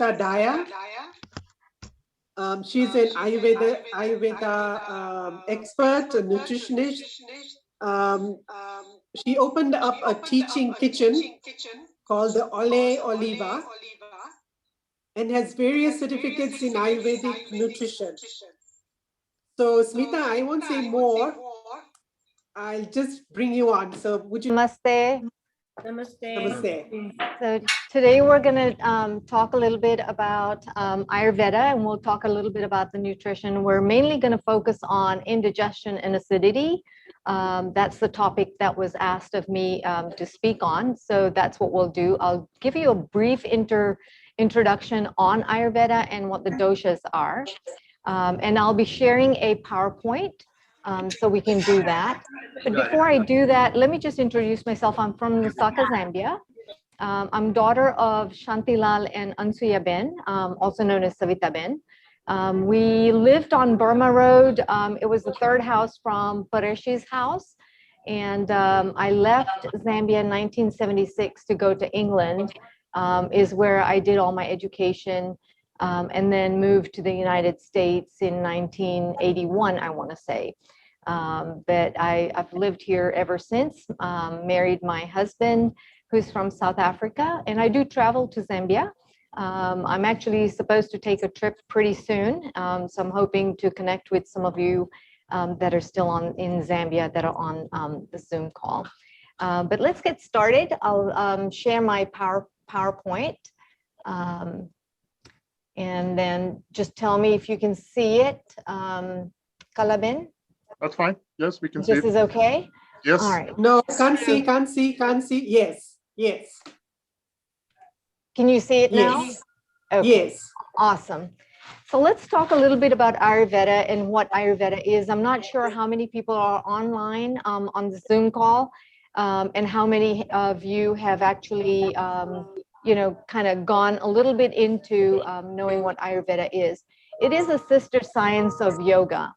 SMITA DAYA. She's an Ayurveda expert, a nutritionist. She opened up a teaching kitchen called the Ole Oliva and has various certificates in Ayurvedic nutrition. So Smita, I won't say more. I'll just bring you on. So would you? Namaste. Namaste. Namaste. So today we're going to talk a little bit about Ayurveda, and we'll talk a little bit about the nutrition. We're mainly going to focus on indigestion and acidity. That's the topic that was asked of me to speak on. So that's what we'll do. I'll give you a brief introduction on Ayurveda and what the doshas are. And I'll be sharing a PowerPoint. So we can do that. But before I do that, let me just introduce myself. I'm from Lusaka, Zambia. I'm daughter of Shantilal and Ansuya Ben, also known as Savita Ben. We lived on Burma Road. It was the third house from Pareshi's house. And I left Zambia in 1976 to go to England, is where I did all my education. And then moved to the United States in 1981, I want to say. But I've lived here ever since, married my husband, who's from South Africa, and I do travel to Zambia. I'm actually supposed to take a trip pretty soon, so I'm hoping to connect with some of you that are still in Zambia that are on the Zoom call. But let's get started. I'll share my PowerPoint. And then just tell me if you can see it. Kalabin? That's fine. Yes, we can see it. This is okay? Yes. All right. No, can't see. Yes. Can you see it now? Yes. Okay. Yes. Awesome. So let's talk a little bit about Ayurveda and what Ayurveda is. I'm not sure how many people are online on the Zoom call and how many of you have actually kind of gone a little bit into knowing what Ayurveda is. It is a sister science of yoga.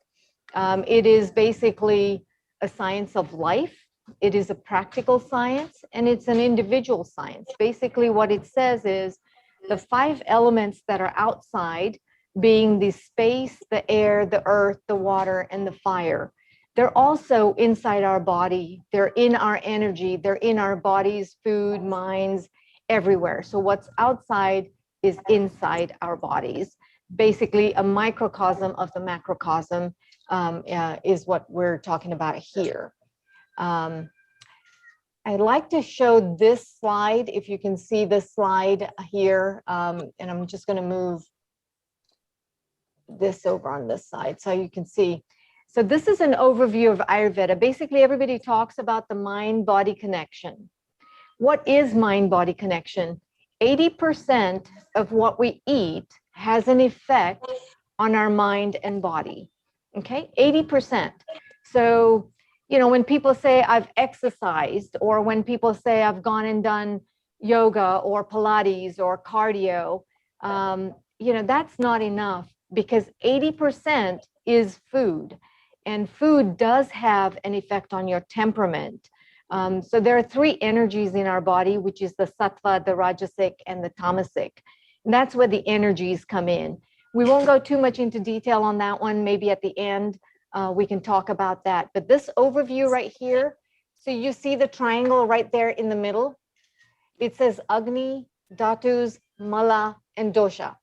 It is basically a science of life. It is a practical science, and it's an individual science. Basically, what it says is the 5 elements that are outside, being the space, the air, the earth, the water, and the fire. They're also inside our body. They're in our energy. They're in our bodies, food, minds, everywhere. So what's outside is inside our bodies. Basically, a microcosm of the macrocosm is what we're talking about here. I'd like to show this slide, if you can see this slide here, and I'm just going to move this over on this side so you can see. So this is an overview of Ayurveda. Basically, everybody talks about the mind-body connection. What is mind-body connection? 80% of what we eat has an effect on our mind and body, okay? 80%. So, when people say I've exercised, or when people say I've gone and done yoga or Pilates or cardio, that's not enough, because 80% is food, and food does have an effect on your temperament. So there are 3 energies in our body, which is the sattva, the rajasic, and the tamasic. And that's where the energies come in. We won't go too much into detail on that one. Maybe at the end, we can talk about that. But this overview right here, so you see the triangle right there in the middle. It says Agni, Dhatus, Mala, and Dosha.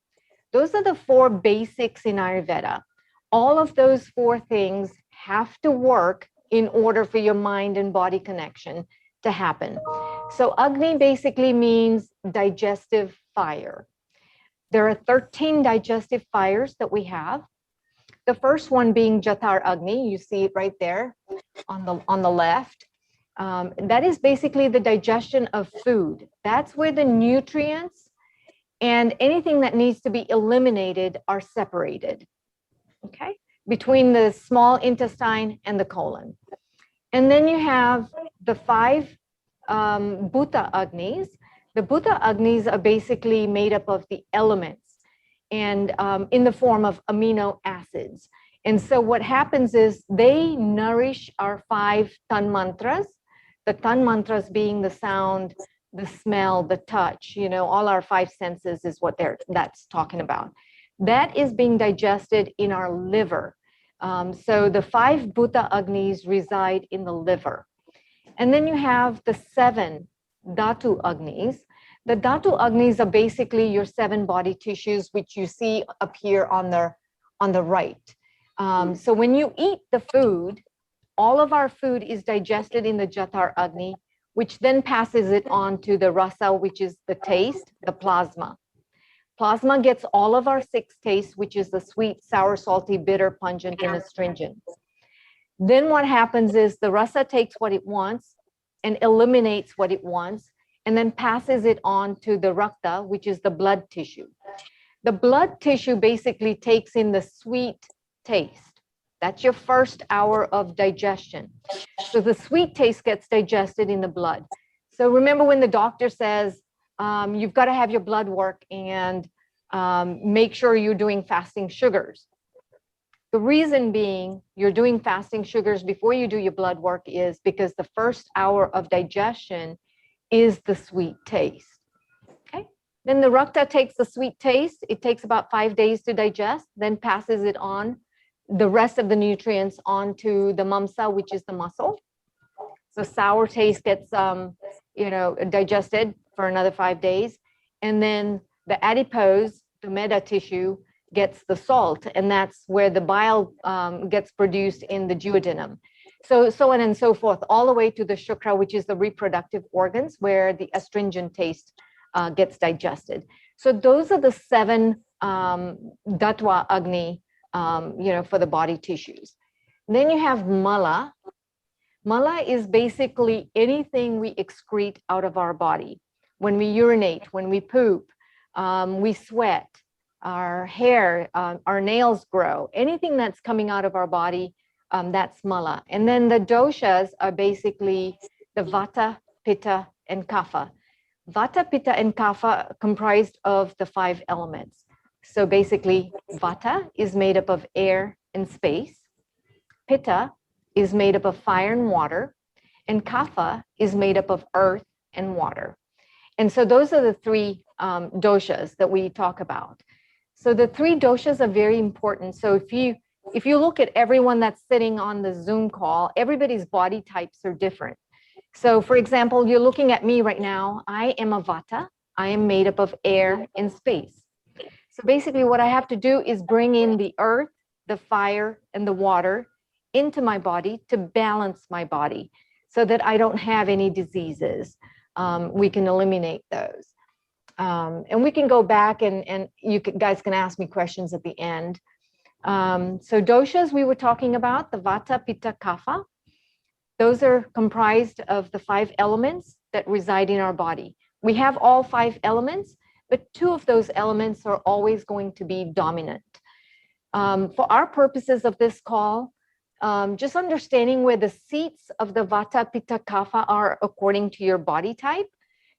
Those are the 4 basics in Ayurveda. All of those 4 things have to work in order for your mind and body connection to happen. So Agni basically means digestive fire. There are 13 digestive fires that we have. The first one being Jatar Agni, you see it right there on the left. That is basically the digestion of food. That's where the nutrients and anything that needs to be eliminated are separated, okay, between the small intestine and the colon. And then you have the 5 Bhuta Agnis. The Bhuta Agnis are basically made up of the elements and in the form of amino acids. And so what happens is they nourish our 5 Tan mantras, the Tan mantras being the sound the smell, the touch, you know, all our five senses is what that's talking about. That is being digested in our liver. So the 5 Bhuta Agnis reside in the liver. And then you have the 7 Dhatu Agnis. The Dhatu Agnis are basically your 7 body tissues, which you see up here on the right. So when you eat the food, all of our food is digested in the Jatar Agni, which then passes it on to the rasa, which is the taste, the plasma. Plasma gets all of our 6 tastes, which is the sweet, sour, salty, bitter, pungent, and astringent. Then what happens is the rasa takes what it wants and eliminates what it wants, and then passes it on to the rakta, which is the blood tissue. The blood tissue basically takes in the sweet taste. That's your first hour of digestion. So the sweet taste gets digested in the blood. So remember when the doctor says, you've got to have your blood work and make sure you're doing fasting sugars. The reason being you're doing fasting sugars before you do your blood work is because the first hour of digestion is the sweet taste. Okay. Then the rakta takes the sweet taste. It takes about 5 days to digest, then passes it on, the rest of the nutrients onto the mamsa, which is the muscle. So sour taste gets, digested for another 5 days. And then the adipose, the meta tissue, gets the salt, and that's where the bile gets produced in the duodenum. So on and so forth, all the way to the shukra, which is the reproductive organs, where the astringent taste gets digested. So those are the 7 Dattva Agni, for the body tissues. Then you have mala. Mala is basically anything we excrete out of our body. When we urinate, when we poop, we sweat, our hair, our nails grow, anything that's coming out of our body, that's mala. And then the doshas are basically the vata, pitta, and kapha. Vata, pitta, and kapha comprised of the 5 elements. So basically, vata is made up of air and space. Pitta is made up of fire and water. And kapha is made up of earth and water. And so those are the 3 doshas that we talk about. So the 3 doshas are very important. So if you look at everyone that's sitting on the Zoom call, everybody's body types are different. So for example, you're looking at me right now. I am a vata. I am made up of air and space. So basically what I have to do is bring in the earth, the fire, and the water into my body to balance my body so that I don't have any diseases. We can eliminate those. And we can go back and you guys can ask me questions at the end. So doshas we were talking about, the vata, pitta, kapha. Those are comprised of the 5 elements that reside in our body. We have all 5 elements, but 2 of those elements are always going to be dominant. For our purposes of this call, just understanding where the seats of the vata, pitta, kapha are according to your body type.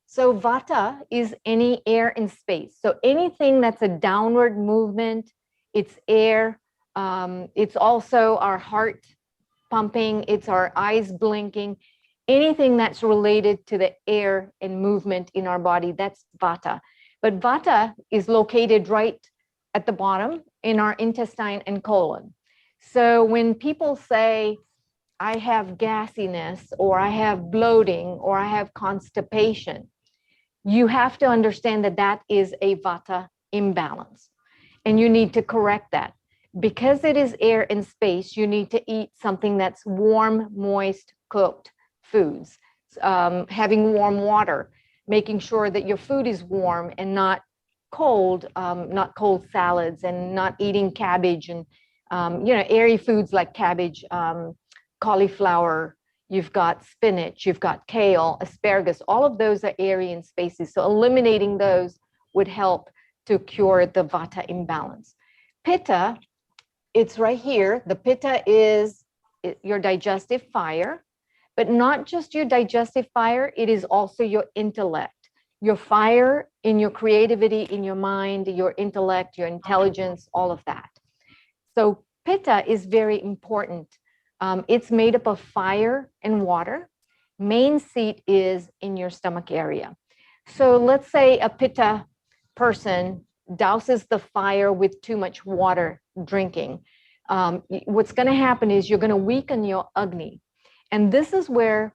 So vata is any air and space. So anything that's a downward movement, it's air. It's also our heart pumping, it's our eyes blinking. Anything that's related to the air and movement in our body, that's vata. But vata is located right at the bottom in our intestine and colon. So when people say, I have gassiness, or I have bloating, or I have constipation, you have to understand that that is a vata imbalance. And you need to correct that. Because it is air and space, you need to eat something that's warm, moist, cooked foods, having warm water, making sure that your food is warm and not cold salads, and not eating cabbage and, airy foods like cabbage, cauliflower, you've got spinach, you've got kale, asparagus, all of those are airy in spaces. So eliminating those would help to cure the vata imbalance. Pitta, it's right here. The pitta is your digestive fire, but not just your digestive fire, it is also your intellect, your fire in your creativity, in your mind, your intellect, your intelligence, all of that. So pitta is very important. It's made up of fire and water. Main seat is in your stomach area. So let's say a Pitta person douses the fire with too much water drinking. What's going to happen is you're going to weaken your Agni. And this is where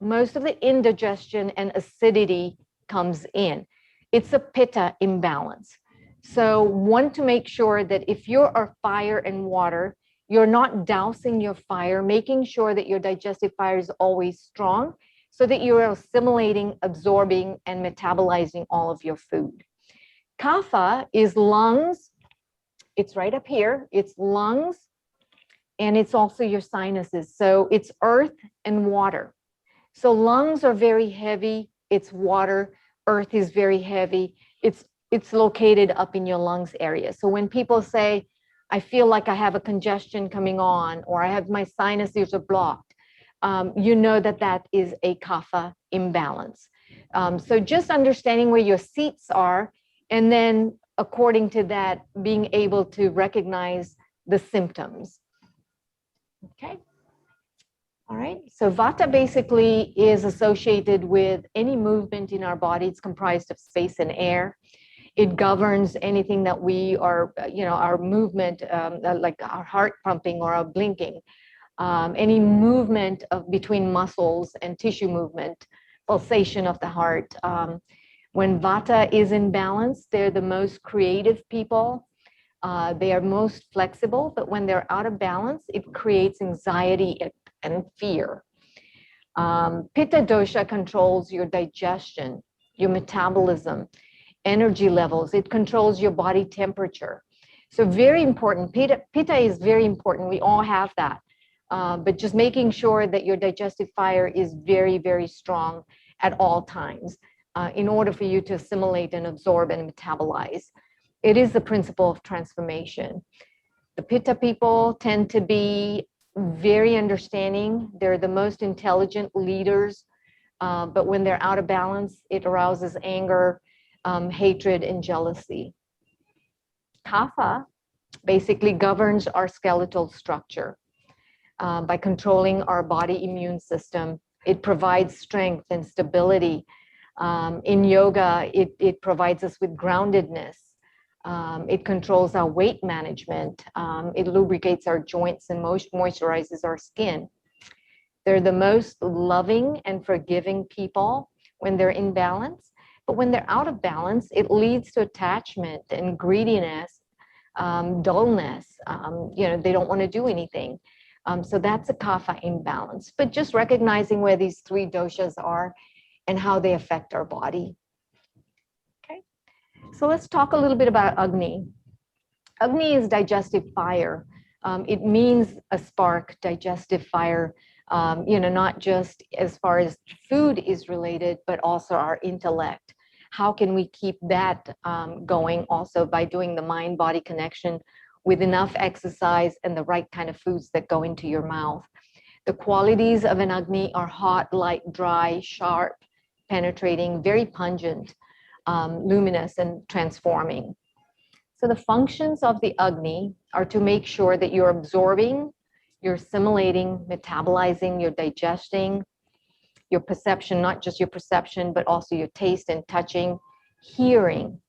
most of the indigestion and acidity comes in. It's a Pitta imbalance. So one, to make sure that if you're a fire and water, you're not dousing your fire, making sure that your digestive fire is always strong so that you're assimilating, absorbing, and metabolizing all of your food. Kapha is lungs. It's right up here. It's lungs, and it's also your sinuses. So it's earth and water. So lungs are very heavy. It's water. Earth is very heavy. It's located up in your lungs area. So when people say, I feel like I have a congestion coming on, or I have my sinuses are blocked, you know that that is a kapha imbalance. So just understanding where your seats are, and then according to that, being able to recognize the symptoms. Okay. All right. So vata basically is associated with any movement in our body. It's comprised of space and air. It governs anything that we are, our movement, like our heart pumping or our blinking, any movement of between muscles and tissue movement, pulsation of the heart. When vata is in balance, they're the most creative people. They are most flexible, but when they're out of balance, it creates anxiety and fear. Pitta dosha controls your digestion, your metabolism, energy levels. It controls your body temperature. So very important. Pitta is very important. We all have that. But just making sure that your digestive fire is very, very strong at all times in order for you to assimilate and absorb and metabolize. It is the principle of transformation. The Pitta people tend to be very understanding. They're the most intelligent leaders. But when they're out of balance, it arouses anger, hatred, and jealousy. Kapha basically governs our skeletal structure by controlling our body immune system. It provides strength and stability. In yoga, it provides us with groundedness. It controls our weight management. It lubricates our joints and moisturizes our skin. They're the most loving and forgiving people when they're in balance. But when they're out of balance, it leads to attachment and greediness, dullness. They don't want to do anything. So that's a kapha imbalance. But just recognizing where these three doshas are and how they affect our body. Okay, so let's talk a little bit about Agni. Agni is digestive fire. It means a spark, digestive fire, not just as far as food is related, but also our intellect. How can we keep that going also by doing the mind-body connection with enough exercise and the right kind of foods that go into your mouth? The qualities of an Agni are hot, light, dry, sharp, penetrating, very pungent, luminous, and transforming. So the functions of the Agni are to make sure that you're absorbing, you're assimilating, metabolizing, you're digesting, your perception, not just your perception, but also your taste and touching, hearing,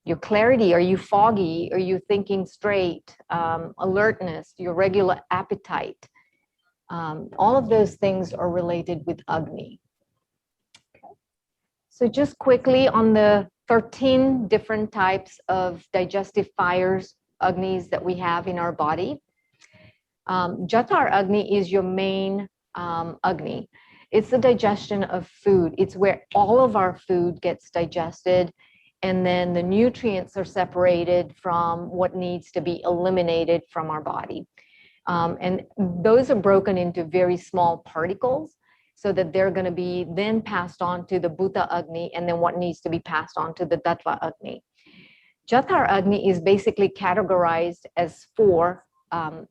your clarity. Are you foggy? Are you thinking straight? Alertness, your regular appetite. All of those things are related with Agni. Okay. So just quickly on the 13 different types of digestive fires, Agnis that we have in our body. Jatar Agni is your main Agni. It's the digestion of food. It's where all of our food gets digested, and then the nutrients are separated from what needs to be eliminated from our body. And those are broken into very small particles so that they're going to be then passed on to the Bhuta Agni, and then what needs to be passed on to the Dattva Agni. Jatar Agni is basically categorized as 4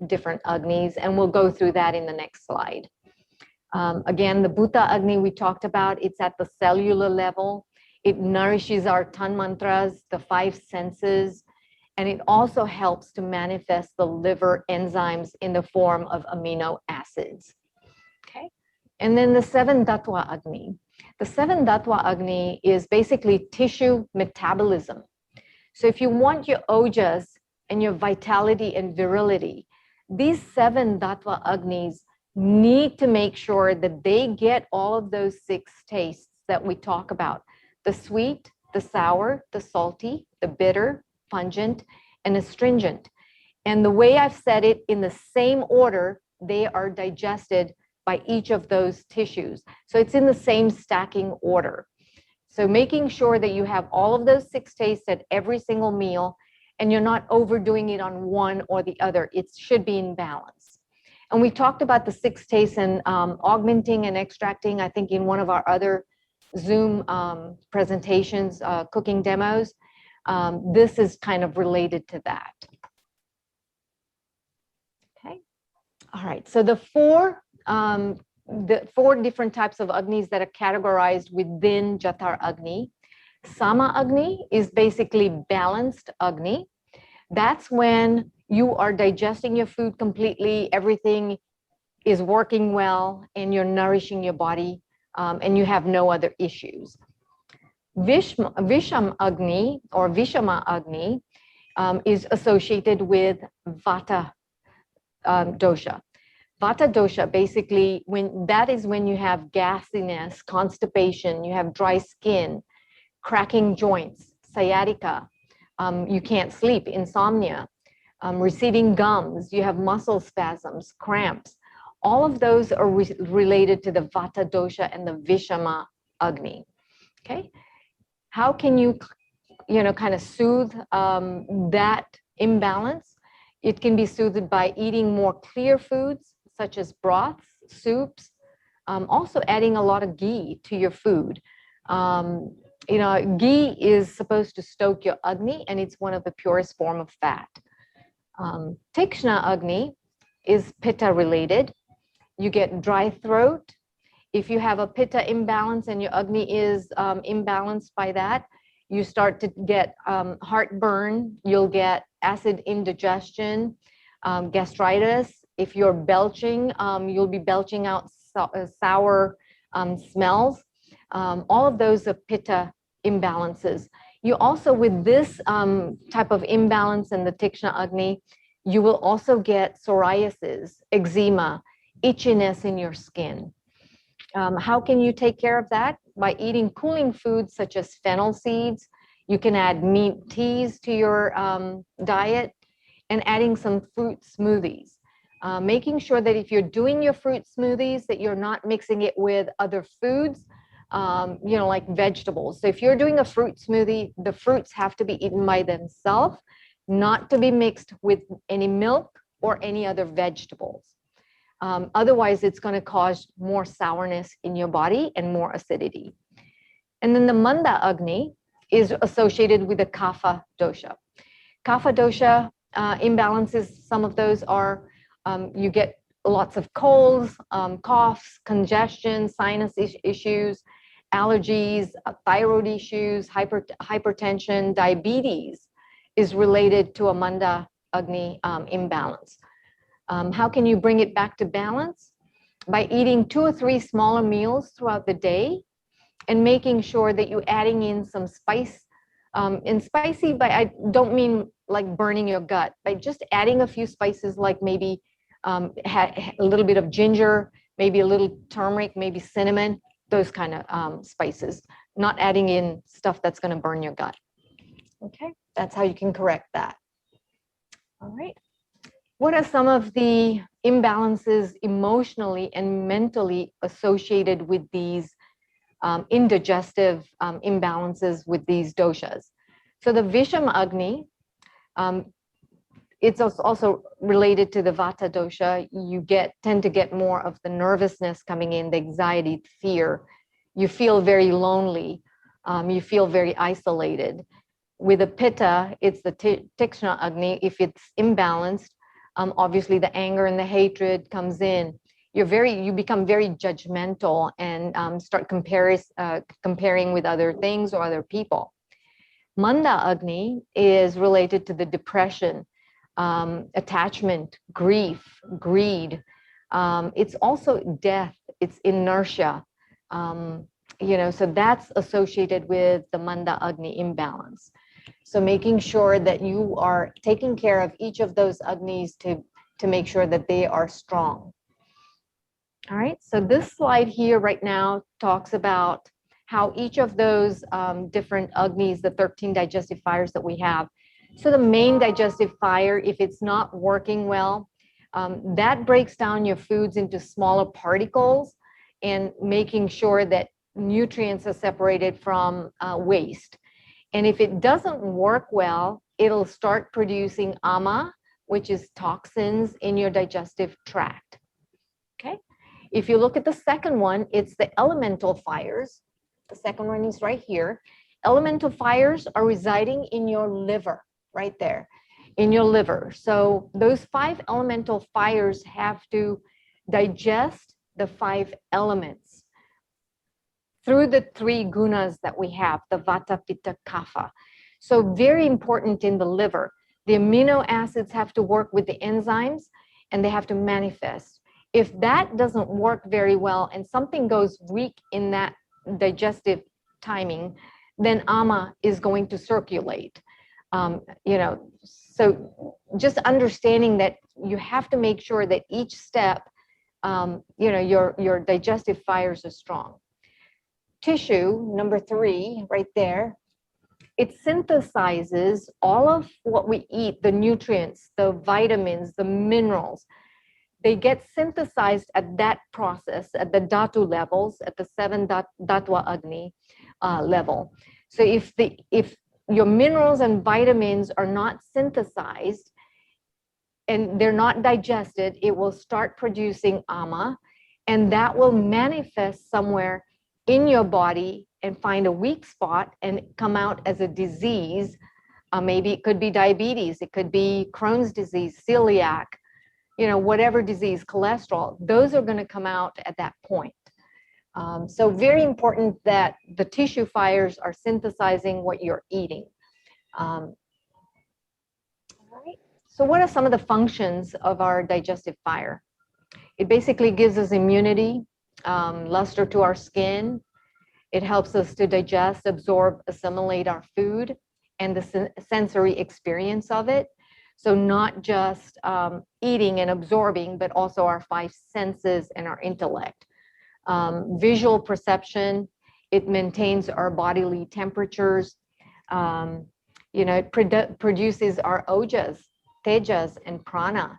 different Agnis, and we'll go through that in the next slide. Again, the Bhuta Agni we talked about, it's at the cellular level. It nourishes our Tan mantras, the 5 senses, and it also helps to manifest the liver enzymes in the form of amino acids. Okay, and then the 7 Dattva Agni. The 7 Tattva Agni is basically tissue metabolism. So if you want your ojas and your vitality and virility, these 7 Tattva Agnis need to make sure that they get all of those 6 tastes that we talk about: the sweet, the sour, the salty, the bitter, pungent, and astringent. And the way I've said it, in the same order, they are digested by each of those tissues. So it's in the same stacking order. So making sure that you have all of those 6 tastes at every single meal, and you're not overdoing it on one or the other. It should be in balance. And we talked about the 6 tastes and augmenting and extracting, I think, in one of our other Zoom presentations, cooking demos. This is kind of related to that. Okay. All right. So the 4 different types of Agnis that are categorized within Jatar Agni. Sama Agni is basically balanced Agni. That's when you are digesting your food completely, everything is working well, and you're nourishing your body, and you have no other issues. Visham Agni or Vishama Agni is associated with Vata dosha. Vata dosha, basically, that is when you have gassiness, constipation, you have dry skin, cracking joints, sciatica, you can't sleep, insomnia, receding gums, you have muscle spasms, cramps. All of those are related to the Vata dosha and the Vishama Agni. Okay, how can you kind of soothe that imbalance? It can be soothed by eating more clear foods such as broths, soups, also adding a lot of ghee to your food. Ghee is supposed to stoke your Agni, and it's one of the purest form of fat. Tikshna Agni is Pitta related. You get dry throat. If you have a Pitta imbalance and your Agni is imbalanced by that, you start to get heartburn, you'll get acid indigestion, gastritis. If you're belching, you'll be belching out sour smells. All of those are Pitta imbalances. You also, with this type of imbalance in the Tikshna Agni, you will also get psoriasis, eczema, itchiness in your skin. How can you take care of that? By eating cooling foods such as fennel seeds. You can add meat teas to your diet, and adding some fruit smoothies. Making sure that if you're doing your fruit smoothies, that you're not mixing it with other foods, like vegetables. So if you're doing a fruit smoothie, the fruits have to be eaten by themselves, not to be mixed with any milk or any other vegetables. Otherwise, it's going to cause more sourness in your body and more acidity. And then the Manda Agni is associated with the Kapha dosha. Kapha dosha imbalances, some of those are, you get lots of colds, coughs, congestion, sinus issues, allergies, thyroid issues, hypertension, diabetes is related to a Manda Agni imbalance. How can you bring it back to balance? By eating 2 or 3 smaller meals throughout the day, and making sure that you're adding in some spice. And spicy, but I don't mean like burning your gut, by just adding a few spices, like maybe a little bit of ginger, maybe a little turmeric, maybe cinnamon, those kind of spices, not adding in stuff that's going to burn your gut. Okay, that's how you can correct that. All right. What are some of the imbalances emotionally and mentally associated with these indigestive imbalances with these doshas? So the Visham Agni, it's also related to the Vata dosha. You tend to get more of the nervousness coming in, the anxiety, fear. You feel very lonely. You feel very isolated. With the Pitta, it's the Tikshna Agni. If it's imbalanced, obviously the anger and the hatred comes in. You become very judgmental and start comparing with other things or other people. Manda Agni is related to the depression, attachment, grief, greed. It's also death, it's inertia. So that's associated with the Manda Agni imbalance. So making sure that you are taking care of each of those Agnis to make sure that they are strong. All right, so this slide here right now talks about how each of those different Agnis, the 13 digestive fires that we have. So the main digestive fire, if it's not working well, that breaks down your foods into smaller particles and making sure that nutrients are separated from waste. And if it doesn't work well, it'll start producing ama, which is toxins in your digestive tract. Okay. If you look at the second one, it's the elemental fires. The second one is right here. Elemental fires are residing in your liver, right there, in your liver. So those 5 elemental fires have to digest the 5 elements through the 3 gunas that we have, the vata, pitta, kapha. So very important in the liver. The amino acids have to work with the enzymes and they have to manifest. If that doesn't work very well and something goes weak in that digestive timing, then ama is going to circulate. So just understanding that you have to make sure that each step, your digestive fires are strong. Tissue, number 3, right there, it synthesizes all of what we eat, the nutrients, the vitamins, the minerals. They get synthesized at that process, at the dhatu levels, at the 7 Dattva Agni level. So if your minerals and vitamins are not synthesized and they're not digested, it will start producing ama, and that will manifest somewhere in your body and find a weak spot and come out as a disease. Maybe it could be diabetes, it could be Crohn's disease, celiac, whatever disease, cholesterol, those are going to come out at that point. So very important that the tissue fires are synthesizing what you're eating. All right. So what are some of the functions of our digestive fire? It basically gives us immunity, luster to our skin. It helps us to digest, absorb, assimilate our food and the sensory experience of it. So not just eating and absorbing, but also our 5 senses and our intellect. Visual perception, it maintains our bodily temperatures. It produces our ojas, tejas, and prana.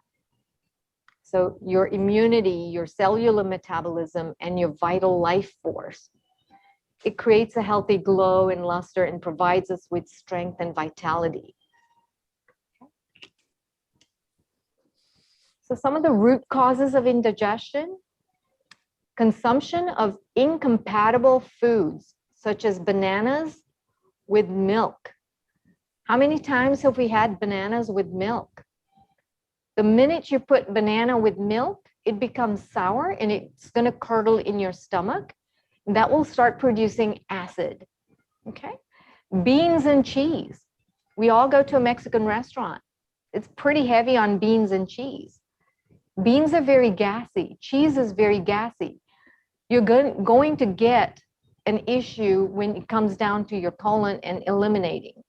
So your immunity, your cellular metabolism, and your vital life force. It creates a healthy glow and luster and provides us with strength and vitality. So some of the root causes of indigestion: consumption of incompatible foods, such as bananas with milk. How many times have we had bananas with milk? The minute you put banana with milk, it becomes sour and it's going to curdle in your stomach. That will start producing acid. Okay. Beans and cheese. We all go to a Mexican restaurant. It's pretty heavy on beans and cheese. Beans are very gassy. Cheese is very gassy. You're going to get an issue when it comes down to your colon and eliminating.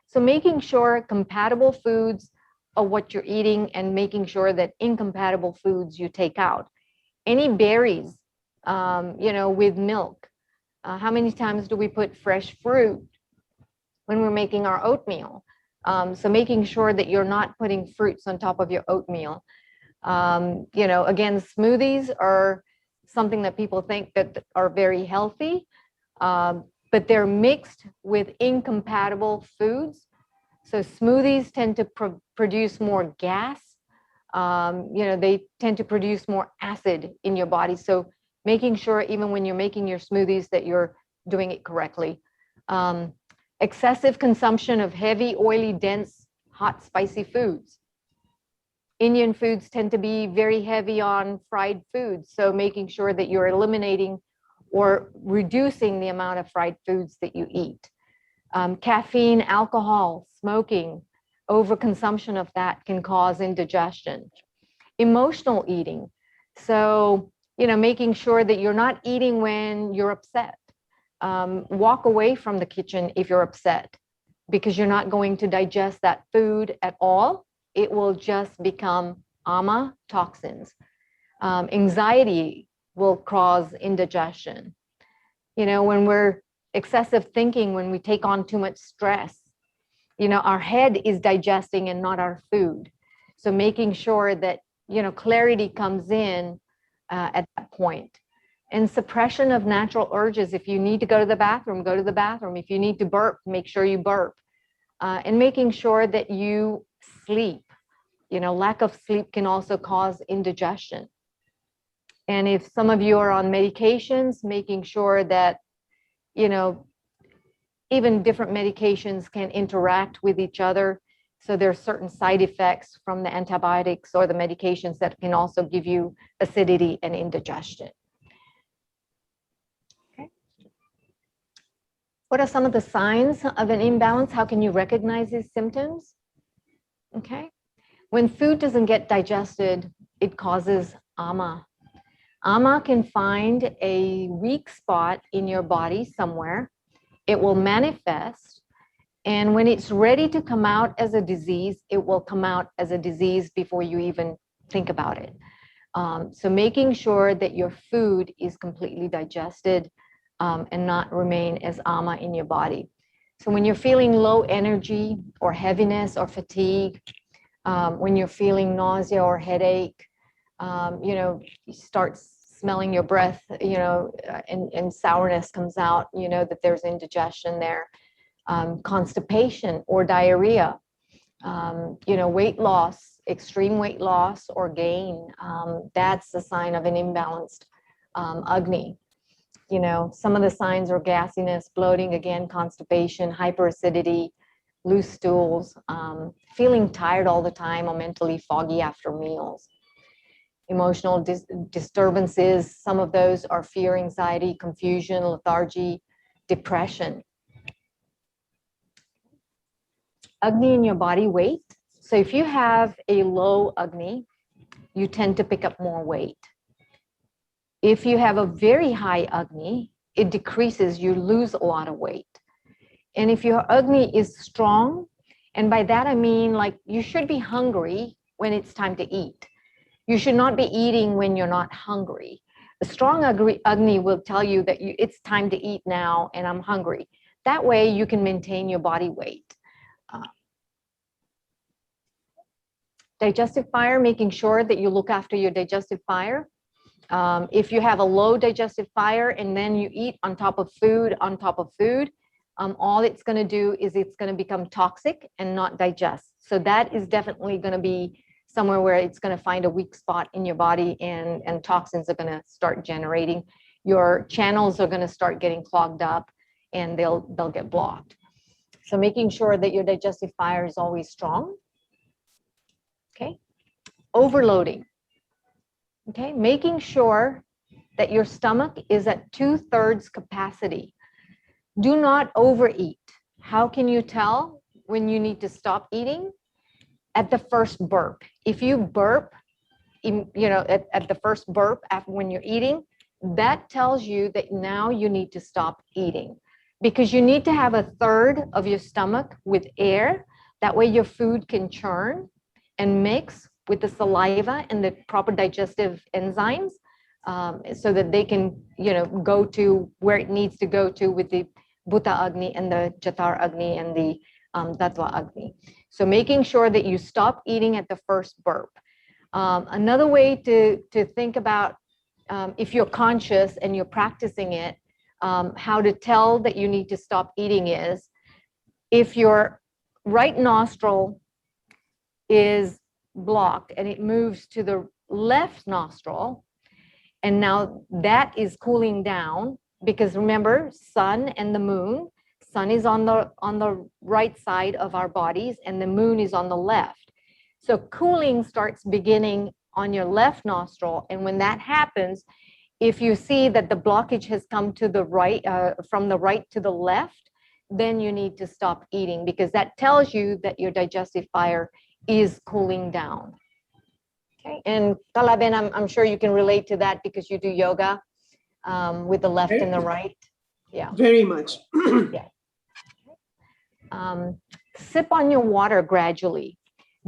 So making sure compatible foods are what you're eating and making sure that incompatible foods you take out. Any berries, with milk. How many times do we put fresh fruit when we're making our oatmeal? So making sure that you're not putting fruits on top of your oatmeal. Again, smoothies are something that people think that are very healthy, but they're mixed with incompatible foods. So smoothies tend to produce more gas. They tend to produce more acid in your body. So making sure even when you're making your smoothies that you're doing it correctly. Excessive consumption of heavy, oily, dense, hot, spicy foods. Indian foods tend to be very heavy on fried foods. So making sure that you're eliminating or reducing the amount of fried foods that you eat. Caffeine, alcohol, smoking, overconsumption of that can cause indigestion. Emotional eating. So, making sure that you're not eating when you're upset. walk away from the kitchen if you're upset, because you're not going to digest that food at all. It will just become ama toxins. Anxiety will cause indigestion. You know, when we're excessive thinking, when we take on too much stress, you know, our head is digesting and not our food. So making sure that, you know, clarity comes in at that point. And suppression of natural urges. If you need to go to the bathroom, go to the bathroom. If you need to burp, make sure you burp. And making sure that you sleep. You know, lack of sleep can also cause indigestion. And if some of you are on medications, making sure that, you know, even different medications can interact with each other. So there are certain side effects from the antibiotics or the medications that can also give you acidity and indigestion. Okay. What are some of the signs of an imbalance? How can you recognize these symptoms? Okay. When food doesn't get digested, it causes ama. Ama can find a weak spot in your body somewhere. It will manifest, and when it's ready to come out as a disease, it will come out as a disease before you even think about it. So making sure that your food is completely digested and not remain as ama in your body. So when you're feeling low energy or heaviness or fatigue, when you're feeling nausea or headache, you know, you start smelling your breath, you know, and sourness comes out, you know that there's indigestion there. Constipation or diarrhea, you know, weight loss, extreme weight loss or gain, that's a sign of an imbalanced Agni. You know, some of the signs are gassiness, bloating, again, constipation, hyperacidity, loose stools, feeling tired all the time or mentally foggy after meals. Emotional disturbances, some of those are fear, anxiety, confusion, lethargy, depression. Agni in your body weight. So if you have a low Agni, you tend to pick up more weight. If you have a very high Agni, it decreases, you lose a lot of weight. And if your Agni is strong, and by that I mean like you should be hungry when it's time to eat. You should not be eating when you're not hungry. A strong Agni will tell you that it's time to eat now and I'm hungry. That way you can maintain your body weight. Digestive fire, making sure that you look after your digestive fire. If you have a low digestive fire and then you eat on top of food, all it's going to do is it's going to become toxic and not digest. So that is definitely going to be somewhere where it's going to find a weak spot in your body, and toxins are going to start generating. Your channels are going to start getting clogged up and they'll get blocked. So making sure that your digestive fire is always strong. Okay. Overloading. Okay. Making sure that your stomach is at 2/3 capacity. Do not overeat. How can you tell when you need to stop eating? At the first burp. If you burp, you know, at the first burp after when you're eating, that tells you that now you need to stop eating, because you need to have 1/3 of your stomach with air. That way your food can churn and mix with the saliva and the proper digestive enzymes, so that they can, you know, go to where it needs to go to with the Bhuta Agni and the Jatar Agni and the Tattva Agni. So making sure that you stop eating at the first burp. Another way to think about, if you're conscious and you're practicing it, how to tell that you need to stop eating is, if your right nostril is blocked and it moves to the left nostril, and now that is cooling down, because remember, sun and the moon, sun is on the right side of our bodies and the moon is on the left. So cooling starts beginning on your left nostril, and when that happens, if you see that the blockage has come to the right, from the right to the left, then you need to stop eating, because that tells you that your digestive fire is cooling down. Okay, and Kalaben, I'm sure you can relate to that because you do yoga with the left and the right. Yeah. Very much. Yeah. Sip on your water gradually.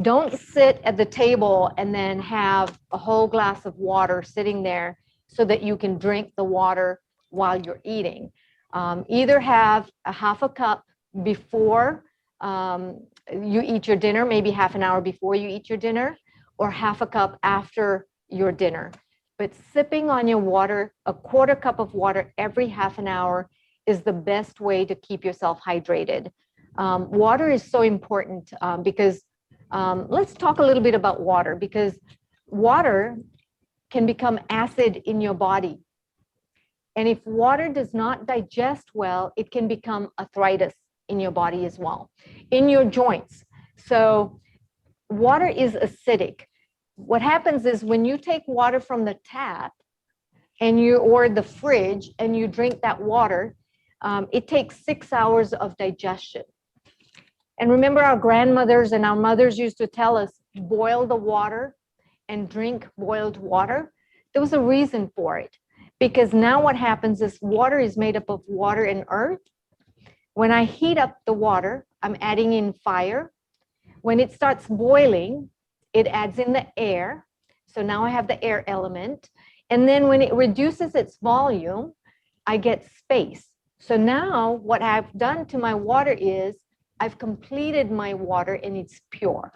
Don't sit at the table and then have a whole glass of water sitting there so that you can drink the water while you're eating. Either have a half a cup before you eat your dinner, maybe half an hour before you eat your dinner, or half a cup after your dinner. But sipping on your water, a quarter cup of water every half an hour is the best way to keep yourself hydrated. Water is so important because let's talk a little bit about water, because water can become acid in your body. And if water does not digest well, it can become arthritis in your body as well, in your joints. So water is acidic. What happens is when you take water from the tap and or the fridge and you drink that water, it takes 6 hours of digestion. And remember, our grandmothers and our mothers used to tell us, boil the water and drink boiled water. There was a reason for it, because now what happens is water is made up of water and earth. When I heat up the water, I'm adding in fire. When it starts boiling, it adds in the air. So now I have the air element. And then when it reduces its volume, I get space. So now what I've done to my water is I've completed my water and it's pure.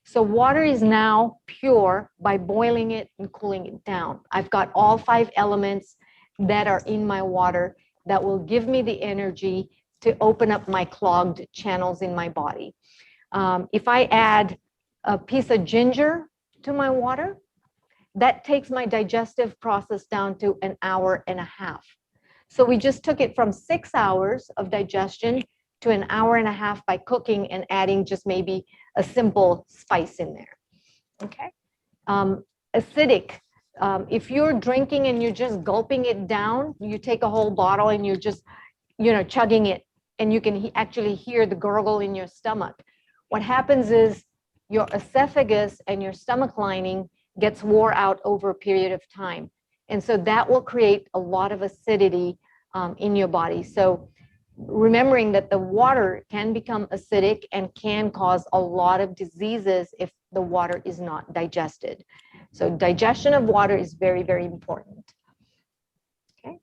So water is now pure by boiling it and cooling it down. I've got all 5 elements that are in my water that will give me the energy to open up my clogged channels in my body. If I add a piece of ginger to my water, that takes my digestive process down to 1.5 hours. So we just took it from 6 hours of digestion to 1.5 hours by cooking and adding just maybe a simple spice in there. Okay. Acidic. If you're drinking and you're just gulping it down, you take a whole bottle and you're just, chugging it, and you can actually hear the gurgle in your stomach. What happens is your esophagus and your stomach lining gets wore out over a period of time. And so that will create a lot of acidity in your body. So remembering that the water can become acidic and can cause a lot of diseases if the water is not digested. So digestion of water is very, very important. Okay.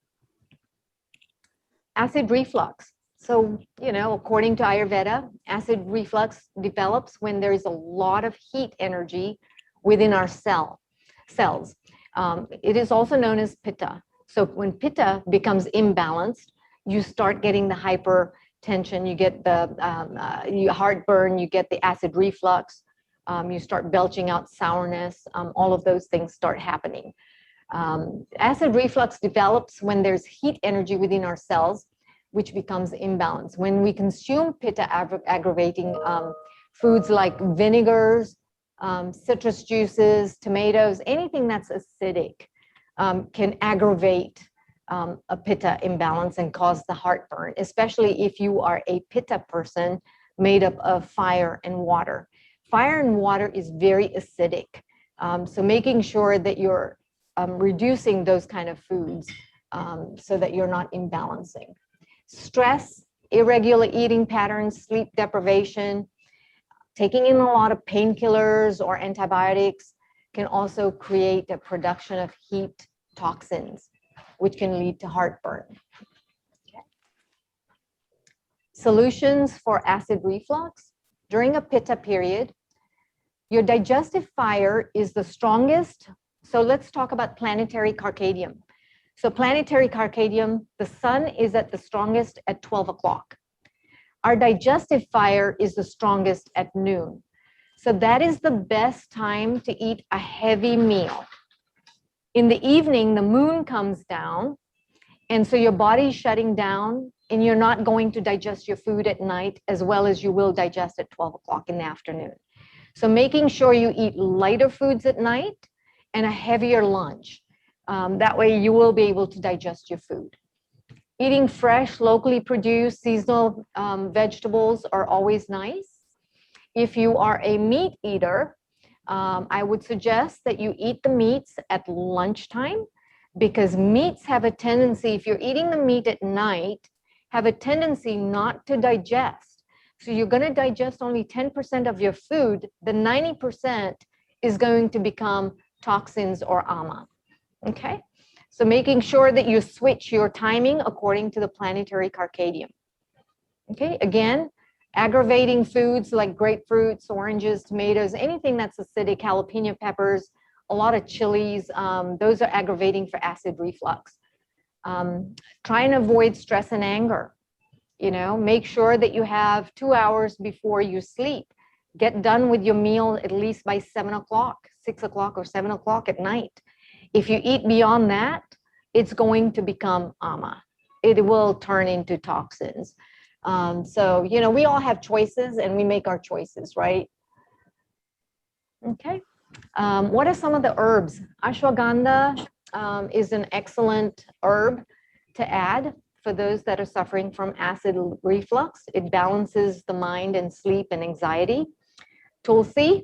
Acid reflux. So, according to Ayurveda, acid reflux develops when there is a lot of heat energy within our cells. It is also known as pitta. So when pitta becomes imbalanced, you start getting the hypertension, you get the heartburn, you get the acid reflux, you start belching out sourness, all of those things start happening. Acid reflux develops when there's heat energy within our cells, which becomes imbalanced. When we consume pitta aggravating foods like vinegars, citrus juices, tomatoes, anything that's acidic can aggravate a pitta imbalance and cause the heartburn, especially if you are a pitta person made up of fire and water. Fire and water is very acidic. So making sure that you're reducing those kind of foods so that you're not imbalancing. Stress, irregular eating patterns, sleep deprivation, taking in a lot of painkillers or antibiotics can also create a production of heat toxins, which can lead to heartburn. Okay. Solutions for acid reflux. During a pitta period, your digestive fire is the strongest. So let's talk about planetary circadian. So planetary circadian, the sun is at the strongest at 12 o'clock. Our digestive fire is the strongest at noon. So that is the best time to eat a heavy meal. In the evening, the moon comes down, and so your body's shutting down, and you're not going to digest your food at night as well as you will digest at 12 o'clock in the afternoon. So making sure you eat lighter foods at night and a heavier lunch. That way you will be able to digest your food. Eating fresh, locally produced, seasonal vegetables are always nice. If you are a meat eater, I would suggest that you eat the meats at lunchtime, because meats have a tendency, if you're eating the meat at night, have a tendency not to digest. So you're going to digest only 10% of your food. The 90% is going to become toxins or ama. Okay? So making sure that you switch your timing according to the planetary circadian. Okay? Again, aggravating foods like grapefruits, oranges, tomatoes, anything that's acidic, jalapeno peppers, a lot of chilies, those are aggravating for acid reflux. Try and avoid stress and anger. You know, make sure that you have 2 hours before you sleep. Get done with your meal at least by 7 o'clock, 6 o'clock or 7 o'clock at night. If you eat beyond that, it's going to become ama. It will turn into toxins. So, you know, we all have choices and we make our choices, right? Okay. What are some of the herbs? Ashwagandha is an excellent herb to add for those that are suffering from acid reflux. It balances the mind and sleep and anxiety. Tulsi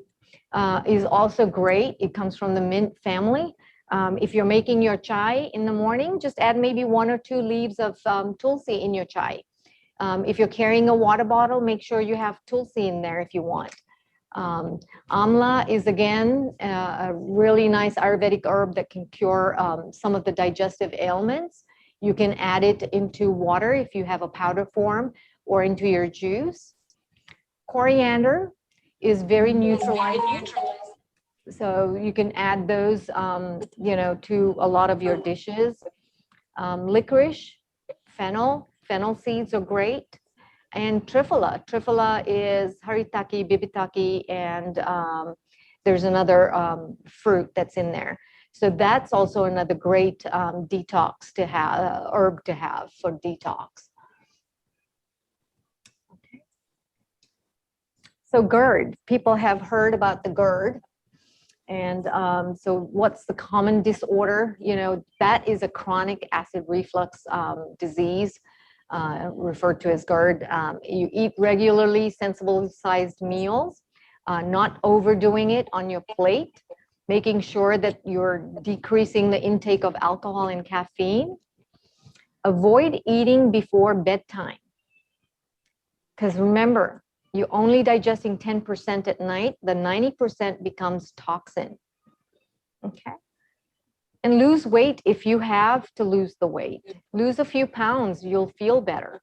is also great. It comes from the mint family. If you're making your chai in the morning, just add maybe 1 or 2 leaves of tulsi in your chai. If you're carrying a water bottle, make sure you have tulsi in there if you want. Amla is again a really nice Ayurvedic herb that can cure some of the digestive ailments. You can add it into water if you have a powder form or into your juice. Coriander is very neutralizing. So you can add those, you know, to a lot of your dishes. Licorice, fennel seeds are great. And triphala is haritaki, bibitaki, and there's another fruit that's in there. So that's also another great detox to have, herb to have for detox. Okay. So GERD, people have heard about the GERD. And so what's the common disorder? You know, that is a chronic acid reflux disease, referred to as GERD. You eat regularly sensible sized meals, not overdoing it on your plate, making sure that you're decreasing the intake of alcohol and caffeine. Avoid eating before bedtime. Because remember, you're only digesting 10% at night, the 90% becomes toxin. Okay. And lose weight if you have to lose the weight. Lose a few pounds, you'll feel better.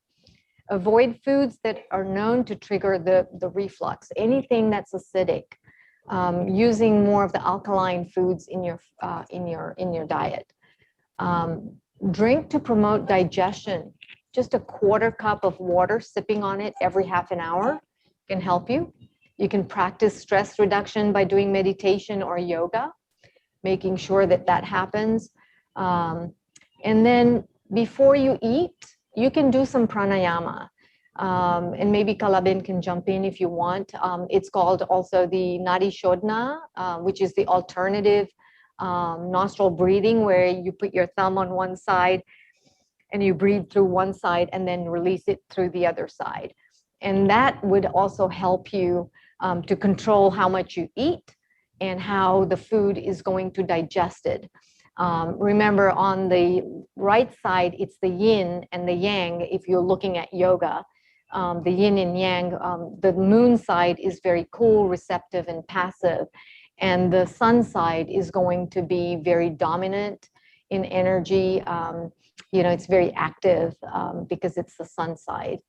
Avoid foods that are known to trigger the reflux, anything that's acidic. Using more of the alkaline foods in your diet. Drink to promote digestion. Just a 1/4 cup of water, sipping on it every half an hour can help you. You can practice stress reduction by doing meditation or yoga, making sure that that happens. And then before you eat, you can do some pranayama. And maybe Kalabin can jump in if you want. It's called also the Nadi Shodhana, which is the alternative nostril breathing, where you put your thumb on one side and you breathe through one side and then release it through the other side. And that would also help you to control how much you eat and how the food is going to digest it. Remember, on the right side, it's the yin and the yang if you're looking at yoga. The yin and yang, the moon side is very cool, receptive, and passive. And the sun side is going to be very dominant in energy. You know, it's very active because it's the sun side.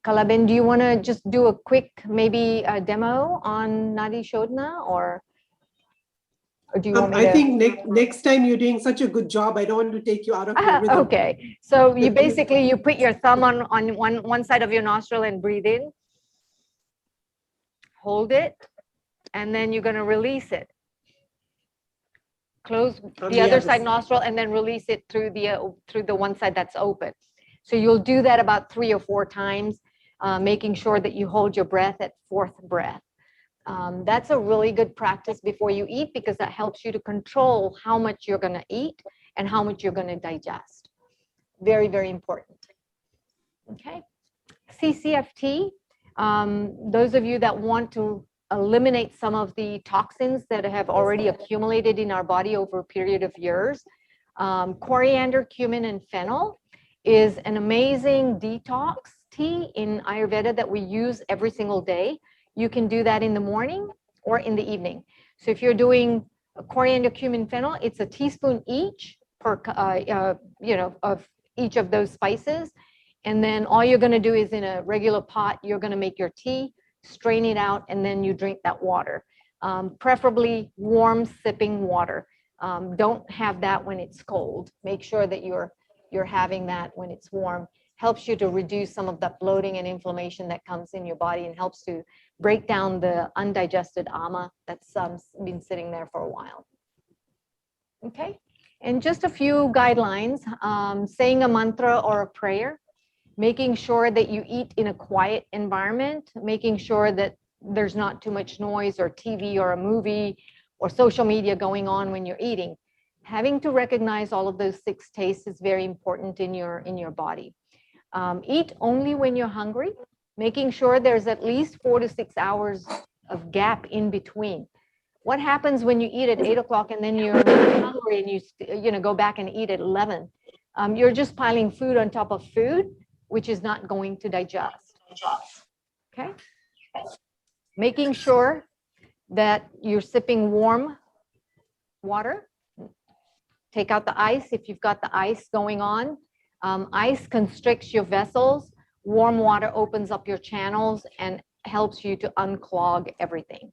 Kalabin, do you want to just do a quick, maybe a demo on Nadi Shodhana, or do you want me to? I think next time you're doing such a good job, I don't want to take you out of your rhythm. Okay, so you basically, you put your thumb on one side of your nostril and breathe in. Hold it, and then you're going to release it. Close the other side nostril and then release it through the one side that's open. So you'll do that about 3 or 4 times, making sure that you hold your breath at 4th breath. That's a really good practice before you eat, because that helps you to control how much you're going to eat and how much you're going to digest. Very, very important. Okay. CCFT, those of you that want to eliminate some of the toxins that have already accumulated in our body over a period of years, coriander, cumin, and fennel is an amazing detox tea in Ayurveda that we use every single day. You can do that in the morning or in the evening. So if you're doing coriander, cumin, fennel, it's a teaspoon each per, of each of those spices. And then all you're going to do is in a regular pot, you're going to make your tea, strain it out, and then you drink that water. Preferably warm sipping water. Don't have that when it's cold. Make sure that you're having that when it's warm. Helps you to reduce some of that bloating and inflammation that comes in your body, and helps to break down the undigested ama that's been sitting there for a while. Okay, and just a few guidelines. Saying a mantra or a prayer, making sure that you eat in a quiet environment, making sure that there's not too much noise or TV or a movie or social media going on when you're eating. Having to recognize all of those 6 tastes is very important in your body. Eat only when you're hungry, making sure there's at least 4 to 6 hours of gap in between. What happens when you eat at 8 o'clock and then you're hungry and you go back and eat at 11? You're just piling food on top of food, which is not going to digest. Okay. Making sure that you're sipping warm water. Take out the ice if you've got the ice going on. Ice constricts your vessels. Warm water opens up your channels and helps you to unclog everything.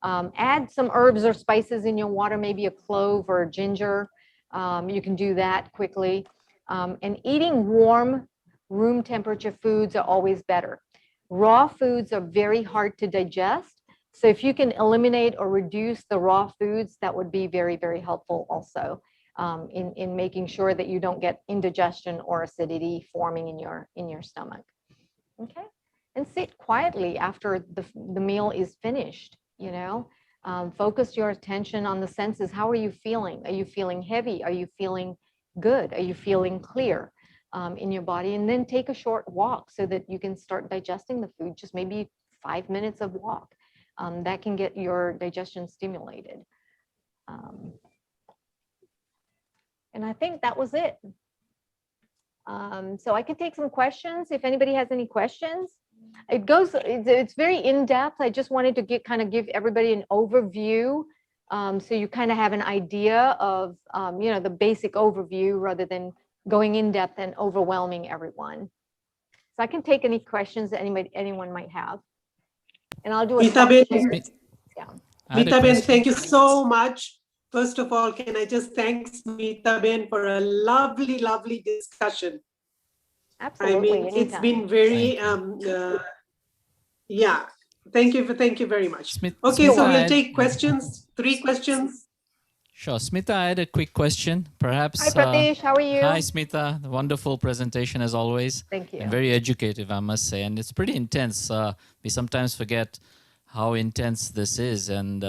Add some herbs or spices in your water, maybe a clove or a ginger. You can do that quickly. And eating warm, room temperature foods are always better. Raw foods are very hard to digest. So if you can eliminate or reduce the raw foods, that would be very, very helpful also in making sure that you don't get indigestion or acidity forming in your stomach. Okay, and sit quietly after the meal is finished. Focus your attention on the senses. How are you feeling? Are you feeling heavy? Are you feeling good? Are you feeling clear in your body? And then take a short walk so that you can start digesting the food. Just maybe 5 minutes of walk. That can get your digestion stimulated. And I think that was it. So I could take some questions if anybody has any questions. It's very in-depth. I just wanted to give everybody an overview, so you kind of have an idea of the basic overview rather than going in depth and overwhelming everyone. So I can take any questions that anyone might have, and I'll do it. Smita-Ben, thank you so much. First of all, can I just thank Smita-Ben for a lovely, lovely discussion. Absolutely. I mean, it's been very, yeah. Thank you very much. Okay, so we'll take questions, 3 questions. Sure. Smita, I had a quick question. Perhaps. Hi, Pratish. How are you? Hi, Smita. Wonderful presentation as always. Thank you. And very educative, I must say. And it's pretty intense. We sometimes forget how intense this is. And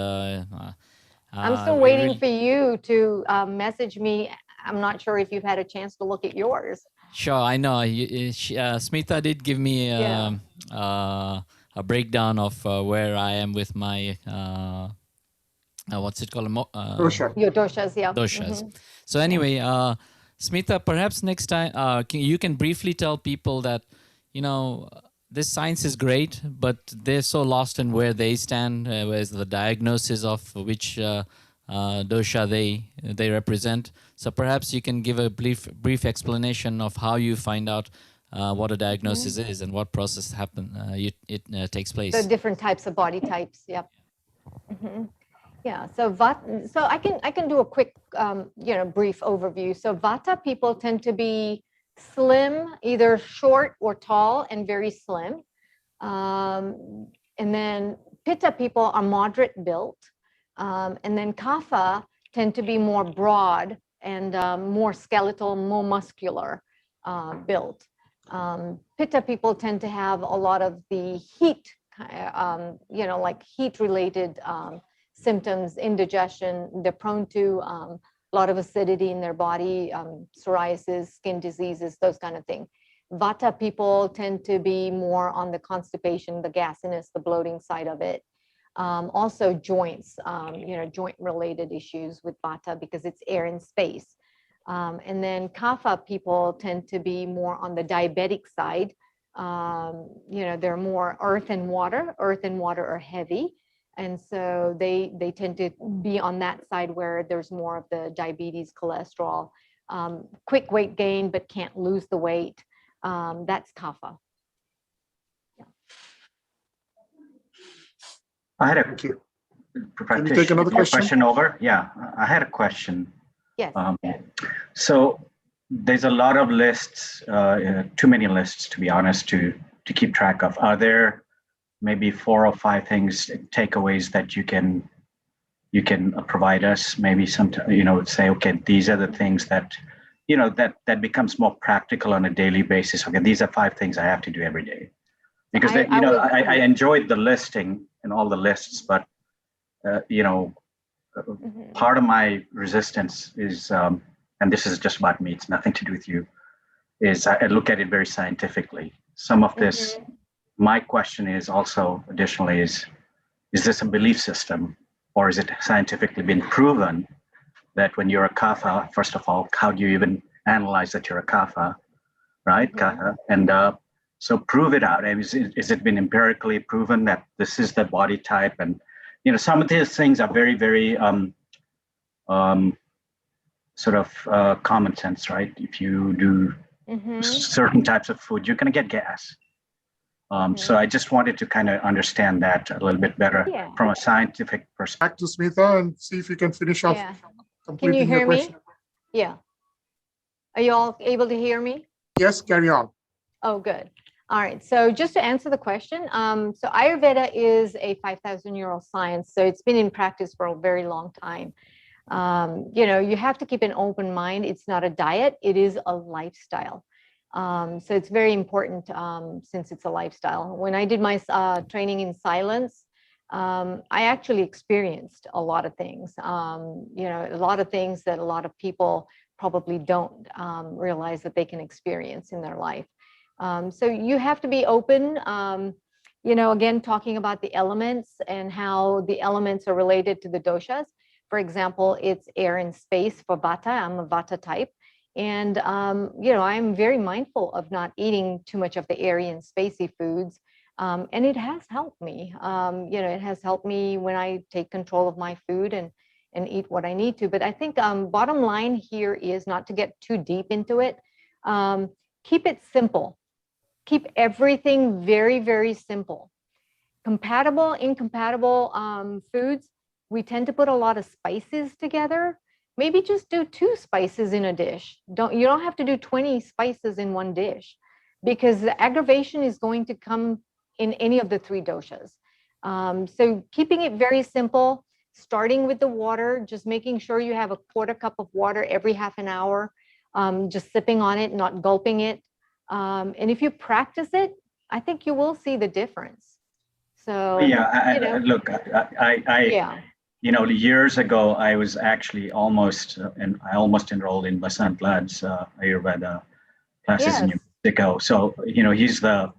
I'm still waiting for you to message me. I'm not sure if you've had a chance to look at yours. Sure, I know. Smita did give me a breakdown of where I am with my, what's it called? Your doshas, yeah. Doshas. So anyway, Smita, perhaps next time you can briefly tell people that, this science is great, but they're so lost in where they stand, where's the diagnosis of which dosha they represent. So perhaps you can give a brief explanation of how you find out what a diagnosis is and what process it takes place. The different types of body types. Yep. Yeah. So I can do a quick brief overview. So Vata people tend to be slim, either short or tall, and very slim. And then Pitta people are moderate built. And then Kapha tend to be more broad and more skeletal, more muscular built. Pitta people tend to have a lot of the heat, like heat-related symptoms, indigestion. They're prone to a lot of acidity in their body, psoriasis, skin diseases, those kind of things. Vata people tend to be more on the constipation, the gasiness, the bloating side of it. Also joints, joint-related issues with Vata because it's air and space. And then kapha people tend to be more on the diabetic side. You know, they're more earth and water. Earth and water are heavy. And so they tend to be on that side where there's more of the diabetes, cholesterol, quick weight gain, but can't lose the weight. That's kapha. Yeah. I had a Thank you. Can you take another question over? Yeah, I had a question. Yes. So there's a lot of lists, too many lists, to be honest, to keep track of. Are there maybe 4 or 5 things, takeaways that you can provide us? Maybe some, you know, say, okay, these are the things that, you know, that becomes more practical on a daily basis. Okay, these are 5 things I have to do every day. Because I enjoyed the listing and all the lists, but you know, part of my resistance is, and this is just about me, it's nothing to do with you, is I look at it very scientifically. Some of this, my question is also additionally is this a belief system, or is it scientifically been proven that when you're a kapha, first of all, how do you even analyze that you're a kapha, right? Kapha, and so prove it out. Is it been empirically proven that this is the body type? And you know, some of these things are very, very sort of common sense, right? If you do certain types of food, you're going to get gas. So I just wanted to kind of understand that a little bit better from a scientific perspective. Back to Smita and see if you can finish off Can you completing hear your me? question. Yeah. Are you all able to hear me? Yes, carry on. Oh, good. All right. So just to answer the question, so Ayurveda is a 5,000-year-old science. So it's been in practice for a very long time. You know, you have to keep an open mind. It's not a diet. It is a lifestyle. So it's very important since it's a lifestyle. When I did my training in silence, I actually experienced a lot of things, you know, a lot of things that a lot of people probably don't realize that they can experience in their life. So you have to be open, you know, again, talking about the elements and how the elements are related to the doshas. For example, it's air and space for vata. I'm a vata type. And, you know, I'm very mindful of not eating too much of the airy and spacey foods. And it has helped me. You know, it has helped me when I take control of my food and eat what I need to. But I think bottom line here is not to get too deep into it. Keep it simple. Keep everything very, very simple. Compatible, incompatible foods, we tend to put a lot of spices together. Maybe just do 2 spices in a dish. You don't have to do 20 spices in one dish, because the aggravation is going to come in any of the 3 doshas. So keeping it very simple, starting with the water, just making sure you have a 1/4 cup of water every half an hour, just sipping on it, not gulping it. And if you practice it, I think you will see the difference. So yeah, you know, look, you know, years ago, I was actually almost enrolled in Vasant Lad's Ayurveda classes in New Mexico. So, you know, he's the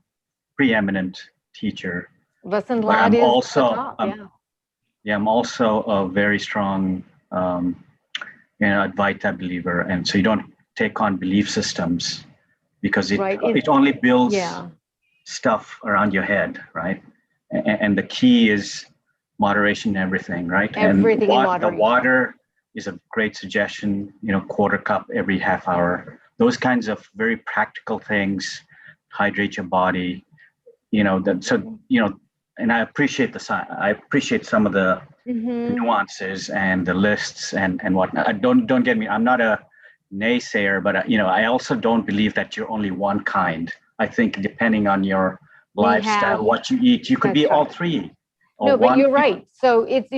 preeminent teacher. Vasant Lad is also, the top, I'm also a very strong, you know, Advaita believer. And so you don't take on belief systems, because it only builds stuff around your head, right? And the key is moderation in everything, right? Everything in moderation. The water is a great suggestion, you know, 1/4 cup every half hour. Those kinds of very practical things hydrate your body, you know, so, you know, and I appreciate I appreciate some of the nuances and the lists and whatnot. Don't get me, I'm not a naysayer, but you know, I also don't believe that you're only one kind. I think depending on your lifestyle, what you eat, you could be all 3. No, but you're right. So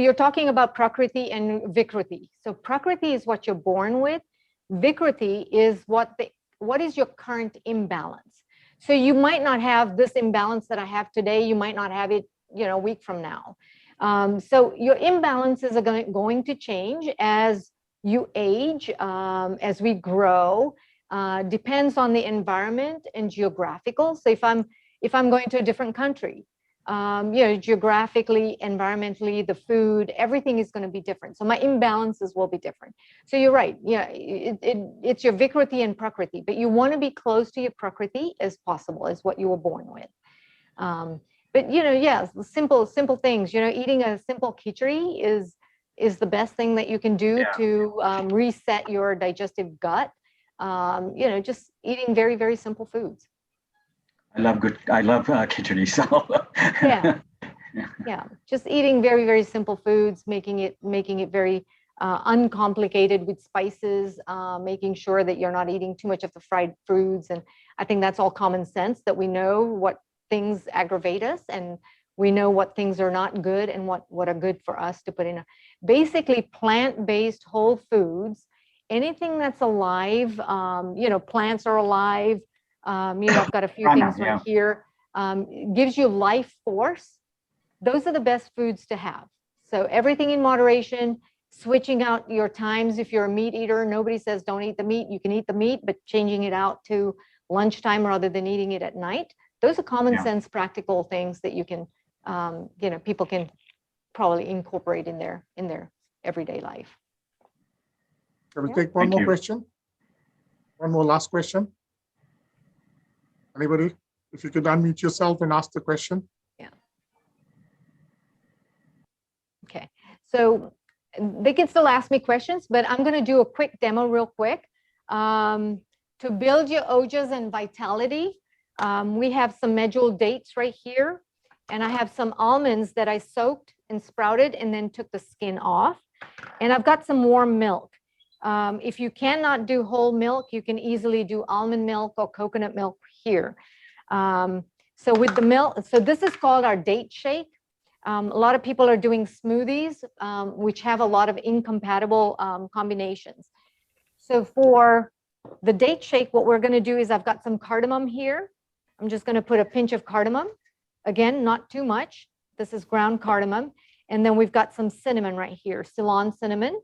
you're talking about prakriti and vikriti. So prakriti is what you're born with. Vikriti is what is your current imbalance. So you might not have this imbalance that I have today. You might not have it, you know, a week from now. So your imbalances are going to change as you age, as we grow. Depends on the environment and geographical. So if I'm going to a different country, geographically, environmentally, the food, everything is going to be different. So my imbalances will be different. So you're right. Yeah, it's your Vikriti and Prakriti, but you want to be close to your Prakriti as possible, as what you were born with. But yes, simple things. Eating a simple khichdi is the best thing that you can do to reset your digestive gut. Just eating very, very simple foods. I love khichdi. So yeah, just eating very, very simple foods, making it very uncomplicated with spices, making sure that you're not eating too much of the fried foods. And I think that's all common sense, that we know what things aggravate us and we know what things are not good and what are good for us to put in. Basically, plant-based whole foods, anything that's alive, plants are alive. I've got a few things right here. Gives you life force. Those are the best foods to have. So everything in moderation, switching out your times. If you're a meat eater, nobody says don't eat the meat. You can eat the meat, but changing it out to lunchtime rather than eating it at night. Those are common sense, practical things that you can, people can probably incorporate in their everyday life. Can we take one more question? One more last question. Anybody? If you could unmute yourself and ask the question. Yeah. Okay. So they can still ask me questions, but I'm going to do a quick demo real quick. To build your ojas and vitality, we have some medjool dates right here. And I have some almonds that I soaked and sprouted and then took the skin off. And I've got some warm milk. If you cannot do whole milk, you can easily do almond milk or coconut milk here. So with the milk, so this is called our date shake. A lot of people are doing smoothies, which have a lot of incompatible combinations. So for the date shake, what we're going to do is I've got some cardamom here. I'm just going to put a pinch of cardamom. Again, not too much. This is ground cardamom. And then we've got some cinnamon right here, Ceylon cinnamon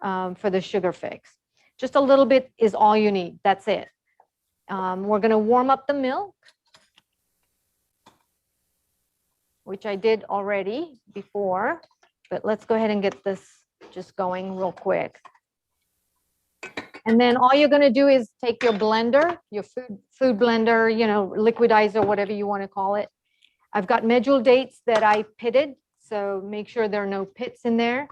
for the sugar fix. Just a little bit is all you need. That's it. We're going to warm up the milk, which I did already before, but let's go ahead and get this just going real quick. And then all you're going to do is take your blender, your food blender, liquidizer, whatever you want to call it. I've got medjool dates that I pitted, so make sure there are no pits in there.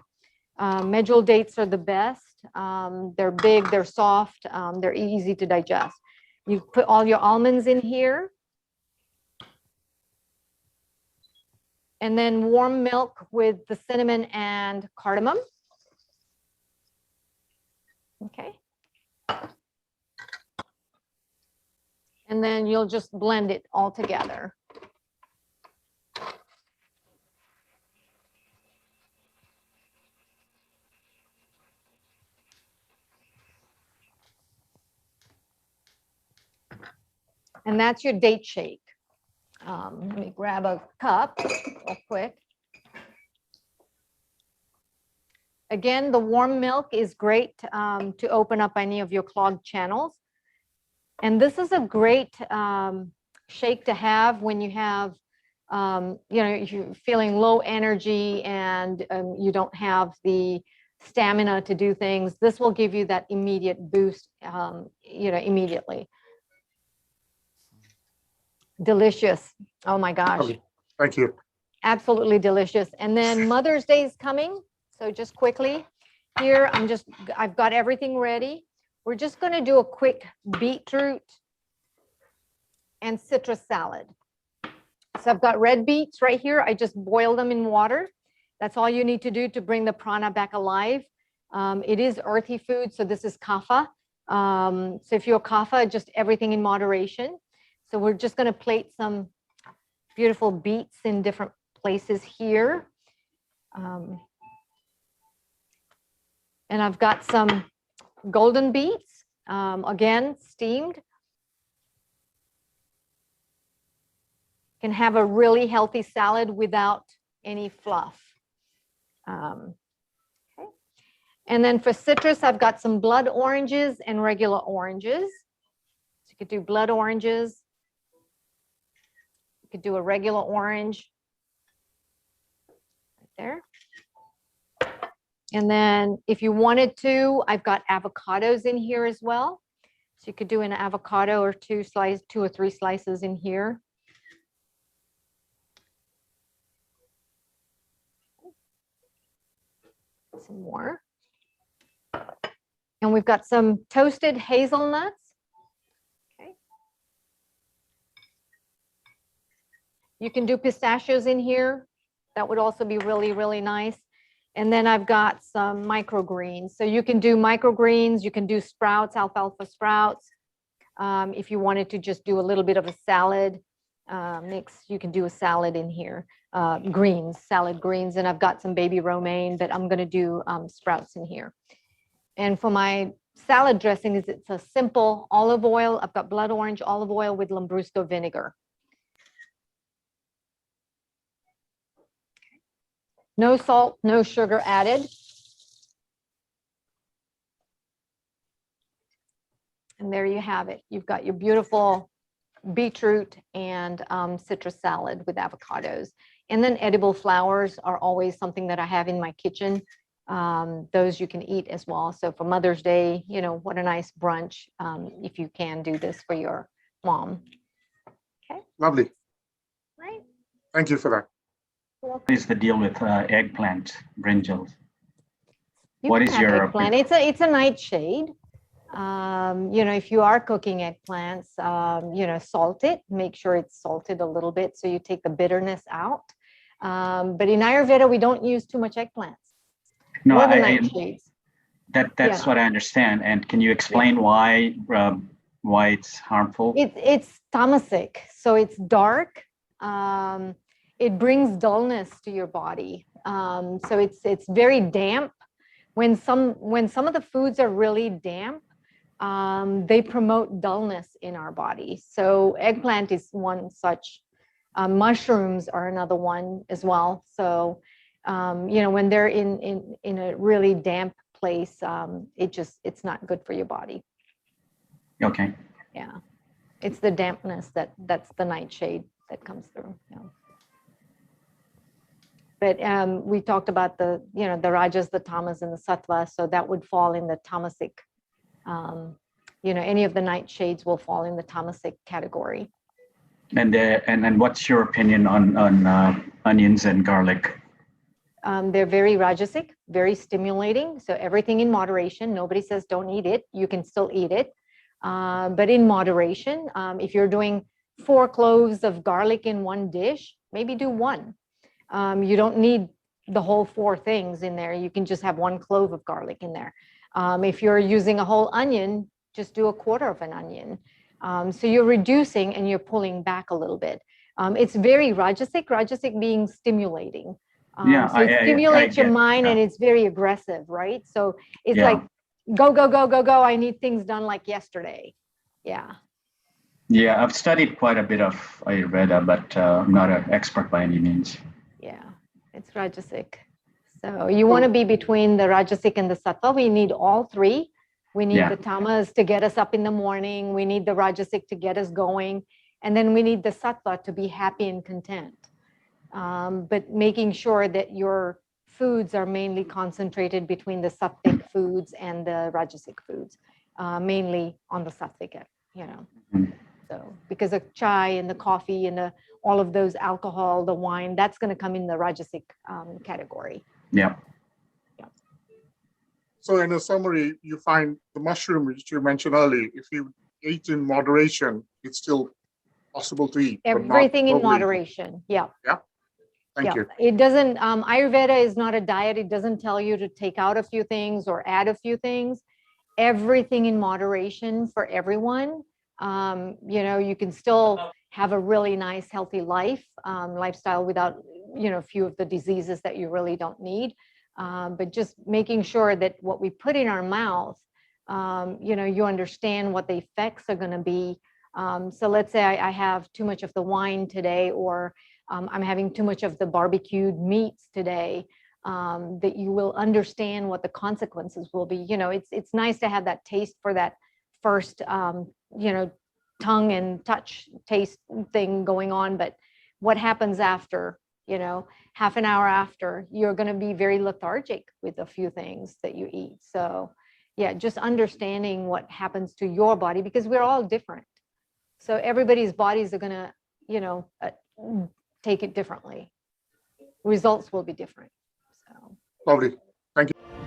Medjool dates are the best. They're big, they're soft, they're easy to digest. You put all your almonds in here. And then warm milk with the cinnamon and cardamom. Okay. And then you'll just blend it all together. And that's your date shake. Let me grab a cup real quick. Again, the warm milk is great to open up any of your clogged channels. And this is a great shake to have when you have, if you're feeling low energy and you don't have the stamina to do things. This will give you that immediate boost, immediately. Delicious. Oh my gosh. Thank you. Absolutely delicious. And then Mother's Day is coming. So just quickly here, I've got everything ready. We're just going to do a quick beetroot and citrus salad. So I've got red beets right here. I just boiled them in water. That's all you need to do to bring the prana back alive. It is earthy food, so this is kapha. So if you're kapha, just everything in moderation. So we're just going to plate some beautiful beets in different places here. And I've got some golden beets, again, steamed. Can have a really healthy salad without any fluff. Okay. And then for citrus, I've got some blood oranges and regular oranges. So you could do blood oranges. You could do a regular orange. there. And then if you wanted to, I've got avocados in here as well. So you could do an avocado or two or three slices in here. Some more. And we've got some toasted hazelnuts. Okay. You can do pistachios in here. That would also be really, really nice. And then I've got some microgreens. So you can do microgreens, you can do sprouts, alfalfa sprouts. If you wanted to just do a little bit of a salad mix, you can do a salad in here. Salad greens. And I've got some baby romaine, but I'm going to do sprouts in here. And for my salad dressing, it's a simple olive oil. I've got blood orange olive oil with Lambrusco vinegar. No salt, no sugar added. And there you have it. You've got your beautiful beetroot and citrus salad with avocados. And then edible flowers are always something that I have in my kitchen. Those you can eat as well. So for Mother's Day, you know, what a nice brunch if you can do this for your mom. Okay. Lovely. Right. Thank you for that. What is the deal with eggplant brinjals? You What can is have your eggplant? It's a nightshade. You know, if you are cooking eggplants, you know, salt it. Make sure it's salted a little bit so you take the bitterness out. But in Ayurveda, we don't use too much eggplants. No, More than nightshades. that's Yeah. what I understand. And can you explain why it's harmful? It's tamasic, so it's dark. It brings dullness to your body. So it's very damp. When some of the foods are really damp, they promote dullness in our body. So eggplant is one such. Mushrooms are another one as well. So you know, when they're in a really damp place, it's not good for your body. Okay. Yeah, it's the dampness that's the nightshade that comes through. Yeah. But we talked about the rajas, the tamas, and the sattva. So that would fall in the tamasic. You know, any of the nightshades will fall in the tamasic category. And what's your opinion on onions and garlic? They're very rajasic, very stimulating. So everything in moderation. Nobody says don't eat it. You can still eat it, but in moderation. If you're doing 4 cloves of garlic in one dish, maybe do 1. You don't need the whole 4 things in there. You can just have 1 clove of garlic in there. If you're using a whole onion, just do 1/4 of an onion. So you're reducing and you're pulling back a little bit. It's very rajasic being stimulating. So it stimulates your mind, and it's very aggressive, right? So it's like, go, go, go, go, go. I need things done like yesterday. Yeah. Yeah, I've studied quite a bit of Ayurveda, but I'm not an expert by any means. Yeah, it's rajasic. So you want to be between the rajasic and the sattva. We need all 3. We need the tamas to get us up in the morning. We need the rajasic to get us going. And then we need the sattva to be happy and content. But making sure that your foods are mainly concentrated between the sattvic foods and the rajasic foods, mainly on the sattvic, you know. Mm-hmm. So because of chai and the coffee and all of those alcohol, the wine, that's going to come in the rajasic category. Yeah. So in a summary, you find the mushroom, which you mentioned earlier, if you eat in moderation, it's still possible to eat. Everything in moderation. Yeah. Yeah. Thank you. It doesn't, Ayurveda is not a diet. It doesn't tell you to take out a few things or add a few things. Everything in moderation for everyone. You know, you can still have a really nice, healthy lifestyle without, you know, a few of the diseases that you really don't need. But just making sure that what we put in our mouth, you know, you understand what the effects are going to be. So let's say I have too much of the wine today, or I'm having too much of the barbecued meats today, that you will understand what the consequences will be. You know, it's nice to have that taste for that first, you know, tongue and touch taste thing going on, but what happens after, you know, half an hour after, you're going to be very lethargic with a few things that you eat. So yeah, just understanding what happens to your body, because we're all different. So everybody's bodies are going to, you know, take it differently. Results will be different. So Lovely. Thank you.